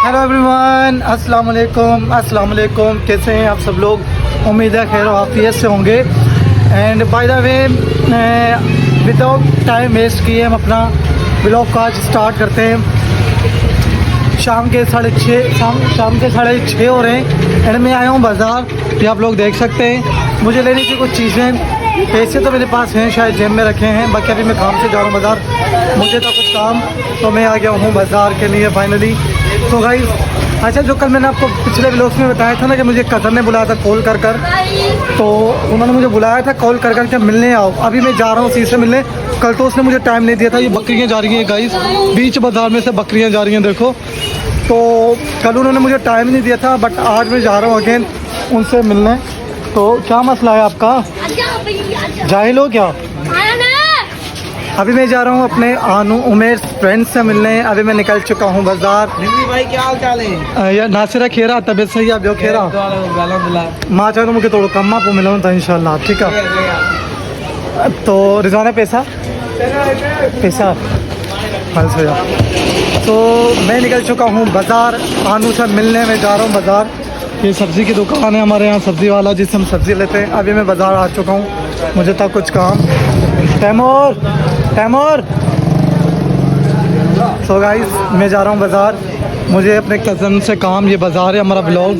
Hello everyone, अस्सलाम वालेकुम। कैसे हैं आप सब लोग? उम्मीद है खैर आफियत से होंगे। And by the way, without time waste किए हम अपना ब्लॉग का आज स्टार्ट करते हैं। शाम के 6:30 हो रहे हैं एंड मैं आया हूँ बाज़ार। ये आप लोग देख सकते हैं। मुझे लेनी थी कुछ चीज़ें। पैसे तो मेरे पास हैं, शायद जेब में रखे हैं। बाकी अभी मैं काम से जा रहा हूँ बाज़ार। मुझे था कुछ काम, तो मैं आ गया हूँ बाज़ार के लिए फाइनली। तो गाइस, अच्छा, जो कल मैंने आपको पिछले व्लॉग्स में बताया था ना कि मुझे कज़न ने बुलाया था कॉल कर तो उन्होंने मुझे बुलाया था कॉल कर कि मिलने आओ। अभी मैं जा रहा हूँ उसी से मिलने। कल तो उसने मुझे टाइम नहीं दिया था। ये बकरियाँ जा रही हैं गाइस, बीच बाज़ार में से बकरियाँ जा रही हैं, देखो। तो कल उन्होंने मुझे टाइम नहीं दिया था, बट आज मैं जा रहा हूँ अगेन उनसे मिलने। तो क्या मसला है आपका? जाहिल हो क्या? अभी मैं जा रहा हूँ अपने आनू उमेर फ्रेंड से मिलने। अभी मैं निकल चुका हूँ बाजार। भाई क्या हाल चाल है? यार नासिरा खेरा तबियत सही है? अब खेरा माँ चाहे तो मुझे थोड़ा कम्मा को मिला था इंशाल्लाह, ठीक है। तो रिजाना पैसा फल से जा। तो मैं निकल चुका हूँ बाज़ार, आनू से मिलने में जा रहा हूँ बाज़ार। ये सब्ज़ी की दुकान है हमारे यहाँ, सब्ज़ी वाला जिससे हम सब्ज़ी लेते हैं। अभी मैं बाज़ार आ चुका हूँ, मुझे था कुछ काम। तैमूर। सो गाइस, मैं जा रहा हूँ बाज़ार, मुझे अपने कज़न से काम। ये बाज़ार है हमारा ब्लॉग।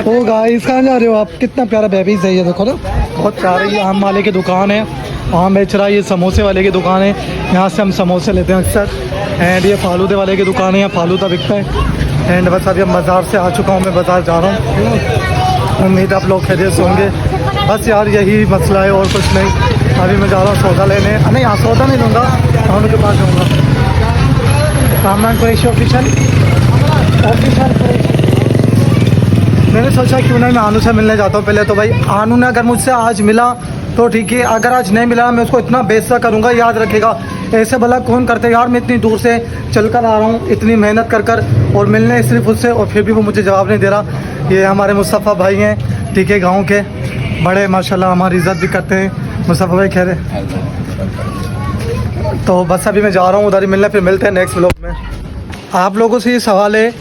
ओ गाइस, कहाँ जा रहे हो आप? कितना प्यारा बेबी है ये, देखो ना, बहुत प्यारा। ये आम वाले की दुकान है, आम बेच रहा है। ये समोसे वाले की दुकान है, यहाँ से हम समोसे लेते हैं अक्सर। एंड ये फालूदे वाले की दुकान है, यहाँ फालूदा बिकता है। एंड बस अभी हम बाज़ार से आ चुका हूँ, मैं बाज़ार जा रहा हूँ। उम्मीद आप लोग खैरियत से होंगे। बस यार यही मसला है और कुछ नहीं। अभी मैं जा रहा हूँ सौदा लेने। नहीं, यहाँ सौदा नहीं लूँगा, उन्हीं के पास जाऊँगा। कामरान कुरैशी ऑफिशियल। मैंने सोचा क्यों ना मैं आनू से मिलने जाता हूँ पहले। तो भाई आनू ने अगर मुझसे आज मिला तो ठीक है, अगर आज नहीं मिला मैं उसको इतना बेइज्जत करूँगा, याद रखेगा। ऐसे भला कौन करते यार? मैं इतनी दूर से चल कर आ रहा हूँ, इतनी मेहनत कर और मिलने सिर्फ उससे, और फिर भी वो मुझे जवाब नहीं दे रहा। ये हमारे मुस्तफ़ा भाई हैं, ठीक है, गाँव के बड़े, माशाल्लाह हमारी इज़्ज़त भी करते हैं। मुस्तफ़ा भाई खैर है। तो बस अभी मैं जा रहा हूँ उधर ही मिलने, फिर मिलते हैं नेक्स्ट व्लॉग में। आप लोगों से ये सवाल है,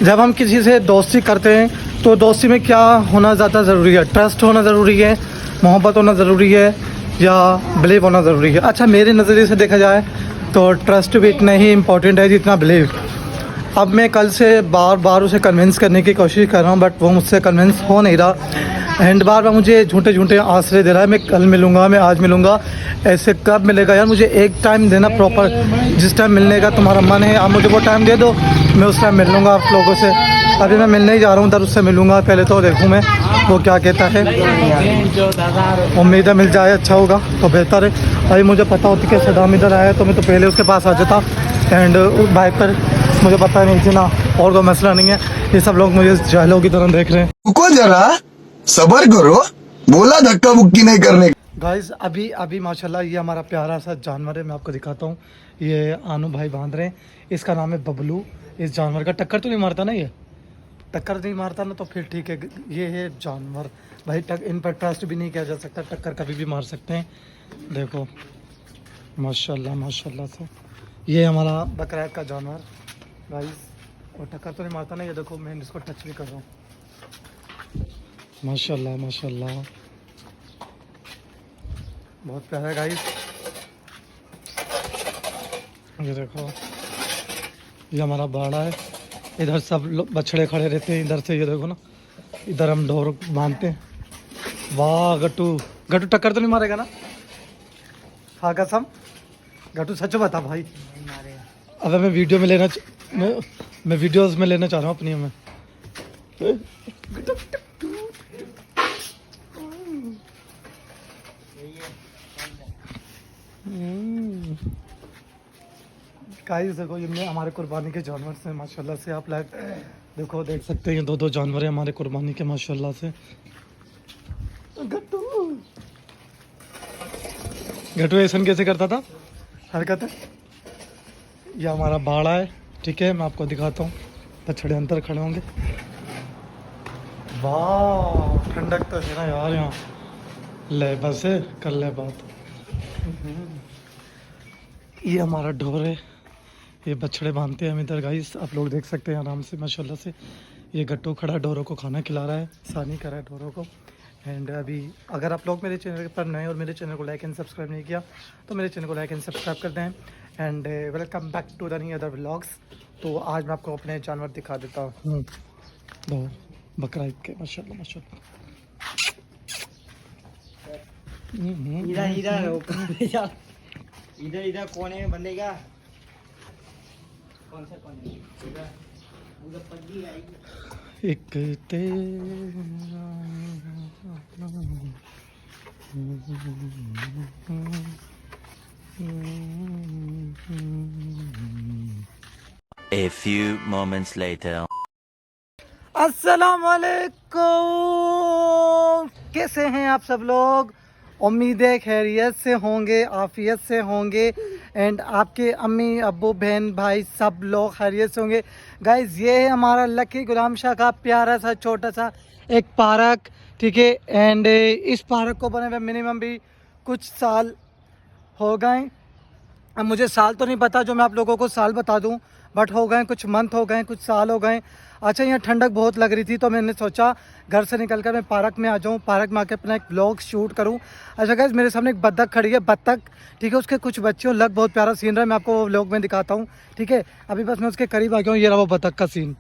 जब हम किसी से दोस्ती करते हैं तो दोस्ती में क्या होना ज़्यादा ज़रूरी है? ट्रस्ट होना ज़रूरी है, मोहब्बत होना ज़रूरी है, या बिलीव होना ज़रूरी है? अच्छा, मेरे नज़रिए से देखा जाए तो ट्रस्ट भी इतना ही इम्पोर्टेंट है जितना बिलीव। अब मैं कल से बार बार उसे कन्विंस करने की कोशिश कर रहा हूँ, बट वो मुझसे कन्विंस हो नहीं रहा। एंड बार बार मुझे झूठे आश्रय दे रहा है, मैं कल मिलूँगा, मैं आज मिलूँगा। ऐसे कब मिलेगा यार? मुझे एक टाइम देना प्रॉपर, जिस टाइम मिलने का तुम्हारा मन है आप मुझे वो टाइम दे दो, मैं उस टाइम मिल लूँगा आप लोगों से। अभी मैं मिलने ही जा रहा हूँ उधर, उससे मिलूँगा। पहले तो देखूँ मैं वो क्या कहता है। उम्मीद है मिल जाए, अच्छा होगा तो बेहतर है। अभी मुझे पता होती कि सदाम इधर आया तो मैं तो पहले उसके पास आ जाता। एंड बाइक पर मुझे पता नहीं थी ना, और कोई मसला नहीं है। ये सब लोग मुझे जाहिलों की तरह देख रहे हैं। रुको जरा, सबर करो, बोला धक्का मुक्की नहीं करने। गाइस, अभी माशाल्लाह ये हमारा प्यारा सा जानवर है, मैं आपको दिखाता हूँ। ये आनू भाई बांध रहे हैं, इसका नाम है बबलू। इस जानवर का टक्कर तो नहीं मारता ना? ये टक्कर नहीं मारता ना, तो फिर ठीक है। ये है जानवर भाई, इन पर ट्रस्ट भी नहीं किया जा सकता, टक्कर कभी भी मार सकते हैं। देखो माशाल्लाह से ये हमारा बकरा का जानवर गाइस, और टक्कर तो नहीं मारता ना। ये देखो, मैं इसको टच भी कर रहा हूँ। माशाल्लाह बहुत प्यारा है गाइस। ये देखो, ये हमारा बाड़ा है। इधर सब लोग बछड़े खड़े रहते हैं इधर से, ये देखो ना, इधर हम ढोर बांधते हैं। वाह गट्टू टक्कर तो नहीं मारेगा ना? हाँ कसम, गट्टू सच बता भाई। अबे मैं वीडियो में लेना मैं वीडियोस में लेना चाह रहा हूँ अपनी में। गाइस देखो, ये हमारे कुर्बानी के जानवर से माशाल्लाह से। आप लाइक देखो, देख सकते हैं, ये दो जानवर हैं हमारे कुर्बानी के माशाल्लाह से। गट्टू ऐसा कैसे करता था हरकत है? ये हमारा बाड़ा है, ठीक है, मैं आपको दिखाता हूँ। बछड़े अंदर खड़े होंगे। वाह ठंडक तो है ना यार यहाँ। ले बस है, कर ले बात। ये हमारा ढोर है, ये बछड़े बांधते हैं हम इधर गाइस, आप लोग देख सकते हैं आराम से माशाल्लाह से। ये गट्टू खड़ा डोरों को खाना खिला रहा है, सानी कर रहा है डोरों को। एंड अभी अगर आप लोग मेरे चैनल पर नए और मेरे चैनल को लाइक एंड सब्सक्राइब नहीं किया तो मेरे चैनल को लाइक एंड सब्सक्राइब कर दें। And welcome back to the new other vlogs. तो आज मैं आपको अपने जानवर दिखा देता हूँ। दो बकरा ईद के माशाल्लाह माशाल्लाह। इधर इधर कोने में बंदेगा। कौन सा कोने? उधर पगड़ी आएगी। एक तेरा A few moments later. अस्सलाम वालेकुम, कैसे हैं आप सब लोग? उम्मीद है खैरियत से होंगे, आफियत से होंगे। एंड आपके अम्मी अब्बू बहन भाई सब लोग खैरियत से होंगे। गाइस ये है हमारा लकी गुलाम शाह का प्यारा सा छोटा सा एक पार्क, ठीक है। एंड इस पार्क को बने हुए मिनिमम भी कुछ साल हो गए। अब मुझे साल तो नहीं पता जो मैं आप लोगों को साल बता दूं, बट हो गए, कुछ मंथ हो गए, कुछ साल हो गए। अच्छा, यहाँ ठंडक बहुत लग रही थी तो मैंने सोचा घर से निकल कर मैं पार्क में आ जाऊँ, पार्क में आके अपना एक व्लॉग शूट करूँ। अच्छा गाइस, मेरे सामने एक बत्तख खड़ी है, बत्तख, ठीक है। उसके कुछ बच्चे लग बहुत प्यारा सीन रहा है, मैं आपको वो व्लॉग में दिखाता हूँ, ठीक है। अभी बस मैं उसके करीब आ गया हूँ। ये रहा वो बत्तख का सीन।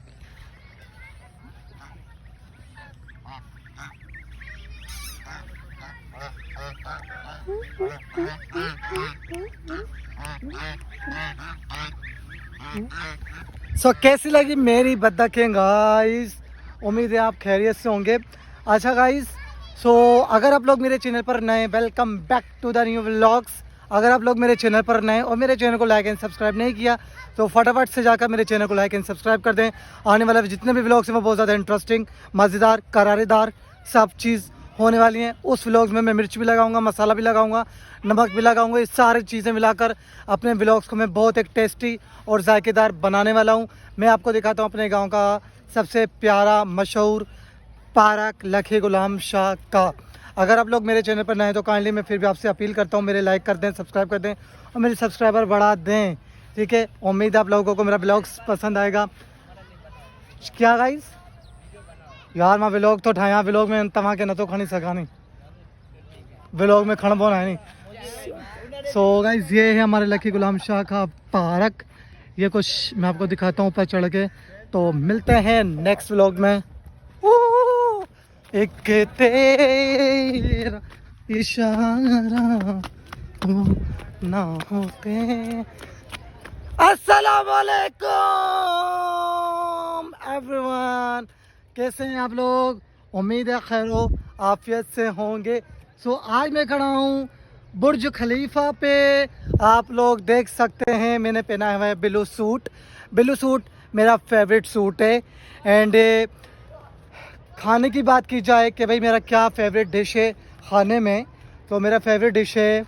सो कैसी लगी मेरी बत्तखें गाइस? उम्मीद है आप खैरियत से होंगे। अच्छा गाइस, सो अगर आप लोग मेरे चैनल पर नए, welcome back to the new vlogs. अगर आप लोग मेरे चैनल पर नए और मेरे चैनल को लाइक एंड सब्सक्राइब नहीं किया तो फटाफट से जाकर मेरे चैनल को लाइक एंड सब्सक्राइब कर दें। आने वाले जितने भी व्लॉग्स हैं वो बहुत ज़्यादा इंटरेस्टिंग, मज़ेदार, करारेदार सब चीज़ होने वाली हैं। उस व्लॉग्स में मैं मिर्च भी लगाऊंगा, मसाला भी लगाऊंगा, नमक भी लगाऊंगा। ये सारी चीज़ें मिलाकर अपने व्लॉग्स को मैं बहुत एक टेस्टी और जायकेदार बनाने वाला हूं। मैं आपको दिखाता हूं अपने गांव का सबसे प्यारा मशहूर पार्क लकी गुलाम शाह का। अगर आप लोग मेरे चैनल पर नए हैं तो काइंडली मैं फिर भी आपसे अपील करता हूं, मेरे लाइक कर दें, सब्सक्राइब कर दें और मेरे सब्सक्राइबर बढ़ा दें, ठीक है। उम्मीद है आप लोगों को मेरा व्लॉग्स पसंद आएगा। क्या गाइस यार, मैं व्लॉग तो ठाया, व्लॉग में तमा के न तो खणी सका नहीं, व्लॉग में खण बोना है नहीं। सो गाइस ये है हमारे लकी गुलाम शाह का पार्क। ये कुछ मैं आपको दिखाता हूँ ऊपर चढ़ के। तो मिलते हैं नेक्स्ट व्लॉग में। एक तेरा इशारा ना होते। अस्सलाम वालेकुम एवरीवन, कैसे हैं आप लोग? उम्मीद है खैर हो, आफियत से होंगे। सो आज मैं खड़ा हूँ बुर्ज खलीफा पे। आप लोग देख सकते हैं मैंने पहना हुआ है ब्लू सूट। ब्लू सूट मेरा फेवरेट सूट है। एंड खाने की बात की जाए कि भाई मेरा क्या फेवरेट डिश है खाने में, तो मेरा फेवरेट डिश है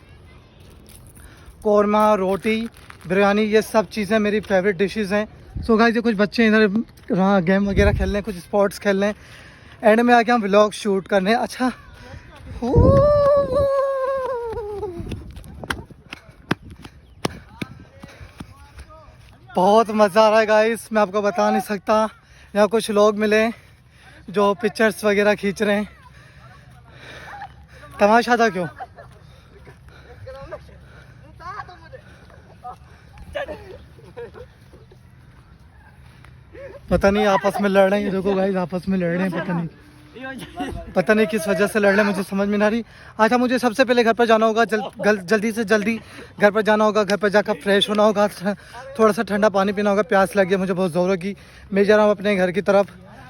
कौरमा, रोटी, बिरयानी। ये सब चीज़ें मेरी फेवरेट डिशेस हैं। सो गाइस ये कुछ बच्चे इधर गेम वगैरह खेल रहे हैं, कुछ स्पोर्ट्स खेल रहे हैं। एंड में आके हम व्लॉग शूट करने। अच्छा बहुत मज़ा आ रहा है गाइस, मैं आपको बता नहीं सकता। यहाँ कुछ लोग मिले जो पिक्चर्स वगैरह खींच रहे हैं। तमाशा था क्यों? पता नहीं आपस में लड़ रहे हैं। देखो गाइस आपस में लड़ रहे हैं, पता नहीं किस वजह से लड़ रहे हैं, मुझे समझ में नहीं आ रही। अच्छा मुझे सबसे पहले घर पर जाना होगा, जल्दी से जल्दी घर पर जाना होगा। घर पर जाकर फ्रेश होना होगा, थोड़ा सा ठंडा पानी पीना होगा, प्यास लगी है मुझे बहुत ज़ोरों की। मैं जा रहा हूँ अपने घर की तरफ,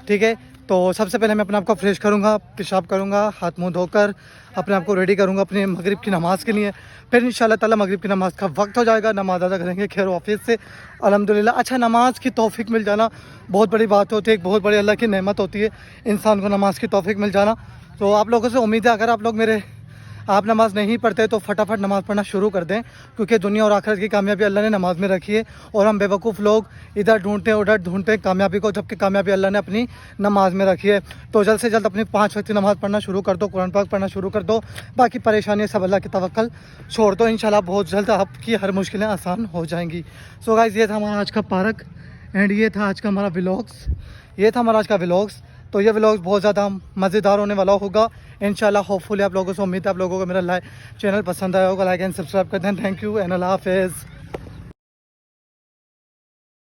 ठीक है। तो सबसे पहले मैं अपने आप को फ्रेश करूँगा, पेशाब करूँगा, हाथ मुंह धोकर अपने आप को रेडी करूँगा अपने मगरिब की नमाज़ के लिए। फिर इंशाल्लाह ताला मगरिब की नमाज़ का वक्त हो जाएगा, नमाज अदा करेंगे खैर ऑफिस से अल्हम्दुलिल्लाह। अच्छा नमाज की तौफीक मिल जाना बहुत बड़ी बात होती है, एक बहुत बड़ी अल्लाह की नेमत होती है इंसान को नमाज की तौफीक मिल जाना। तो आप लोगों से उम्मीद है अगर आप लोग मेरे आप नमाज़ नहीं पढ़ते तो फटाफट नमाज़ पढ़ना शुरू कर दें, क्योंकि दुनिया और आखिरत की कामयाबी अल्लाह ने नमाज में रखी है। और हम बेवकूफ़ लोग इधर ढूंढते हैं उधर ढूंढते हैं कामयाबी को, जबकि कामयाबी अल्लाह ने अपनी नमाज में रखी है। तो जल्द से जल्द अपनी 5 वक्त की नमाज़ पढ़ना शुरू कर दो, कुरान पाक पढ़ना शुरू कर दो, बाकी परेशानी सब अल्लाह की तवक्कल छोड़ दो। इंशाल्लाह बहुत जल्द आपकी हर मुश्किलें आसान हो जाएंगी। सो गाइस, ये था हमारा आज का पार्क एंड ये था आज का हमारा व्लॉग्स, ये था हमारा आज का व्लॉग्स। तो ये व्लॉग्स बहुत ज़्यादा मज़ेदार होने वाला होगा इंशाल्लाह। होपफुली आप लोगों से उम्मीद है आप लोगों को मेरा चैनल पसंद आया होगा। लाइक एंड सब्सक्राइब कर दें। थैंक यू एंड अल्लाह हाफ़िज़।